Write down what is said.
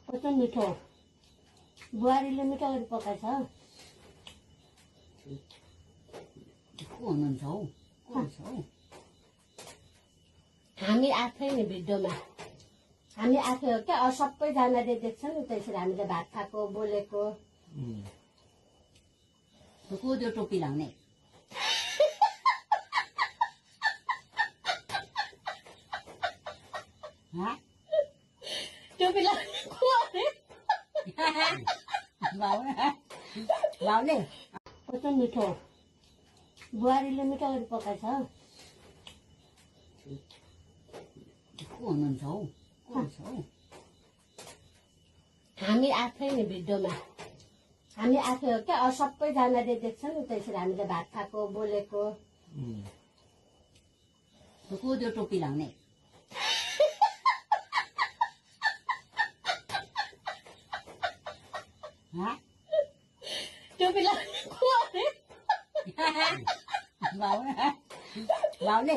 कस्तो मिठो बुहारीले मिठो गरी पकाएछ। को हुनुहुन्छ हौ? को हुन्छ हौ? हामी आफै नि भिडियोमा हामी आफै हो क्या, सबैजनाले देख्छन् त्यसरी हामीले भात खाएको बोलेको। को त्यो टोपी लाउने? टोपी लाउने को अरे? लाउने कस्तो मिठो बुहारीले मिठो गरी पकाएछ। को हुनुहुन्छ हौ? को हुन्छ हौ? हामी आफै नि भिडियोमा हामी आफै हो क्या, सबैजनाले देख्छन् त्यसरी हामीले भात खाएको बोलेको। को त्यो टोपी लाउने? टोपी लाउने को अरे? लाउने